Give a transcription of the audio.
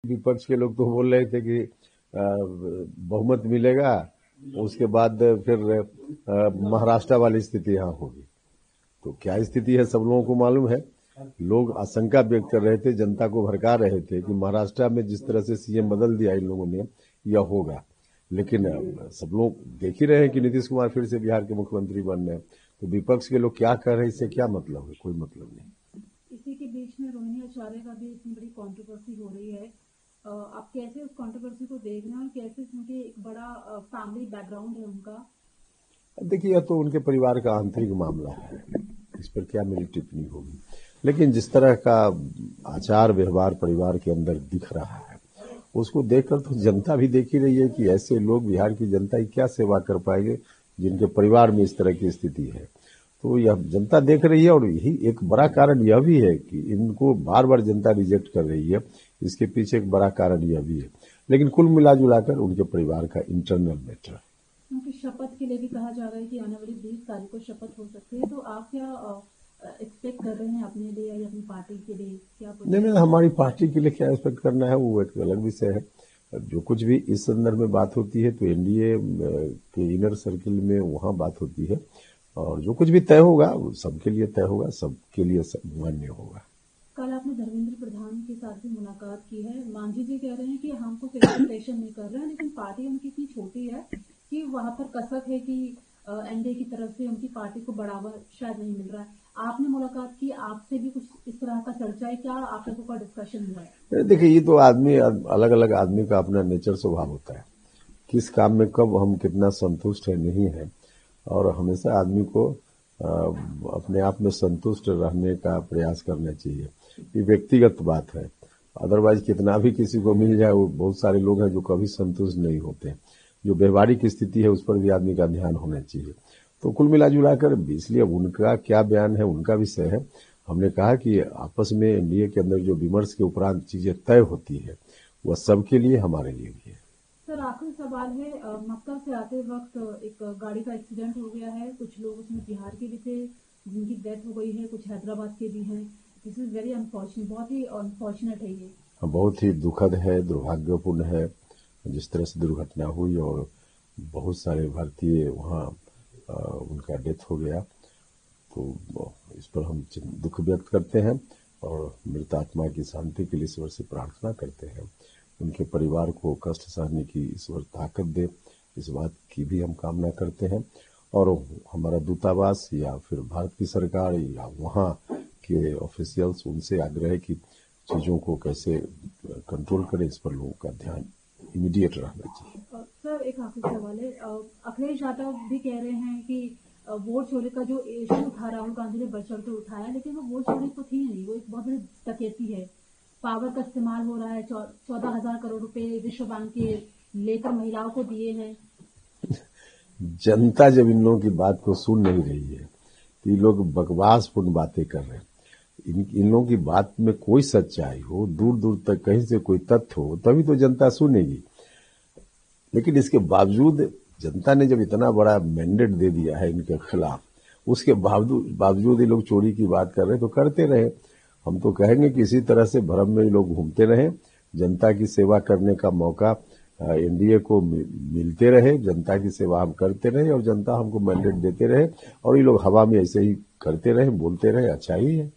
विपक्ष के लोग तो बोल रहे थे कि बहुमत मिलेगा, उसके बाद फिर महाराष्ट्र वाली स्थिति यहाँ होगी। तो क्या स्थिति है सब लोगों को मालूम है। लोग आशंका व्यक्त कर रहे थे, जनता को भड़का रहे थे कि महाराष्ट्र में जिस तरह से सीएम बदल दिया इन लोगों ने, यह होगा। लेकिन सब लोग देख ही रहे हैं कि नीतीश कुमार फिर से बिहार के मुख्यमंत्री बन रहे हैं। तो विपक्ष के लोग क्या कह रहे हैं, इससे क्या मतलब है? कोई मतलब नहीं। इसी के बीच में रोहिणी आचार्य का भी इतनी बड़ी कंट्रोवर्सी हो रही है। आप कैसे उस कंट्रोवर्सी को देख रहे हैं और कैसे क्योंकि एक बड़ा फैमिली बैकग्राउंड है उनका। देखिए, यह तो उनके परिवार का आंतरिक मामला है, इस पर क्या मेरी टिप्पणी होगी। लेकिन जिस तरह का आचार व्यवहार परिवार के अंदर दिख रहा है, उसको देखकर तो जनता भी देख ही रही है कि ऐसे लोग बिहार की जनता की क्या सेवा कर पाएंगे जिनके परिवार में इस तरह की स्थिति है। तो यह जनता देख रही है, और यही एक बड़ा कारण यह भी है कि इनको बार बार जनता रिजेक्ट कर रही है। इसके पीछे एक बड़ा कारण यह भी है। लेकिन कुल मिला जुलाकर उनके परिवार का इंटरनल मैटर। क्योंकि शपथ के लिए भी कहा जा रहा है कि आने वाली 20 तारीख को शपथ हो सकती है, तो आप क्या एक्सपेक्ट कर रहे हैं अपने लिए या अपनी पार्टी के लिए? क्या नहीं, हमारी पार्टी के लिए क्या एक्सपेक्ट करना है वो एक अलग विषय है। जो कुछ भी इस संदर्भ में बात होती है तो एनडीए के इनर सर्किल में वहां बात होती है, और जो कुछ भी तय होगा वो सबके लिए तय होगा, सबके लिए मान्य होगा। कल आपने धर्मेंद्र प्रधान के साथ भी मुलाकात की है। मांझी जी कह रहे हैं कि हमको प्रेशर नहीं कर रहे हैं, लेकिन पार्टी उनकी इतनी छोटी है कि वहां पर कसक है कि एनडीए की तरफ से उनकी पार्टी को बढ़ावा शायद नहीं मिल रहा है। आपने मुलाकात की, आपसे भी कुछ इस तरह का चर्चा है क्या? आप लोगों का डिस्कशन हुआ है? देखिए, ये तो आदमी अलग अलग आदमी का अपना नेचर स्वभाव होता है, किस काम में कब हम कितना संतुष्ट है नहीं है, और हमेशा आदमी को अपने आप में संतुष्ट रहने का प्रयास करना चाहिए। ये व्यक्तिगत बात है। अदरवाइज कितना भी किसी को मिल जाए, वो बहुत सारे लोग हैं जो कभी संतुष्ट नहीं होते। जो व्यवहारिक स्थिति है उस पर भी आदमी का ध्यान होना चाहिए। तो कुल मिला जुलाकर इसलिए उनका क्या बयान है उनका विषय है। हमने कहा कि आपस में एनडीए के अंदर जो विमर्श के उपरांत चीजें तय होती है वह सबके लिए, हमारे लिए भी है। सर, आखिरी सवाल है। मक्का से आते वक्त एक गाड़ी का एक्सीडेंट हो गया है। कुछ लोग उसमें बिहार के भी थे जिनकी डेथ हो गई है, कुछ हैदराबाद के भी हैं। दिस इज वेरी अनफॉर्चुनेट, बहुत ही अनफॉर्चुनेट है ये। बहुत ही दुखद है, दुर्भाग्यपूर्ण है जिस तरह से दुर्घटना हुई, और बहुत सारे भारतीय वहाँ उनका डेथ हो गया। तो इस पर हम दुख व्यक्त करते हैं और मृत आत्मा की शांति के लिए ईश्वर से प्रार्थना करते हैं। उनके परिवार को कष्ट सहने की ईश्वर ताकत दे, इस बात की भी हम कामना करते हैं। और हमारा दूतावास या फिर भारत की सरकार या वहाँ के ऑफिशियल्स, उनसे आग्रह है कि चीजों को कैसे कंट्रोल करें, इस पर लोगों का ध्यान इमीडिएट रहना चाहिए। सर, एक आखिरी सवाल है। अखिलेश यादव भी कह रहे हैं कि वोट चोरी का जो इशू था राहुल गांधी ने बढ़ चढ़ के उठाया, लेकिन वो वोट चोरी तो थी नहीं, वो एक बहुत बड़ी डकैती है। पावर का इस्तेमाल हो रहा है। 14,000 करोड़ रुपए विश्व बैंक के लेकर महिलाओं को दिए हैं। जनता जब इन लोगों की बात को सुन नहीं रही है, तो ये लोग बकवासपूर्ण बातें कर रहे हैं। इन लोगों की बात में कोई सच्चाई हो, दूर दूर तक कहीं से कोई तथ्य हो, तभी तो जनता सुनेगी। लेकिन इसके बावजूद जनता ने जब इतना बड़ा मैंडेट दे दिया है इनके खिलाफ, उसके बावजूद ये लोग चोरी की बात कर रहे हैं, तो करते रहे। हम तो कहेंगे कि इसी तरह से भ्रम में ये लोग घूमते रहे। जनता की सेवा करने का मौका एनडीए को मिलते रहे, जनता की सेवा हम करते रहे और जनता हमको मैंडेट देते रहे, और ये लोग हवा में ऐसे ही करते रहे, बोलते रहे। अच्छा ही है।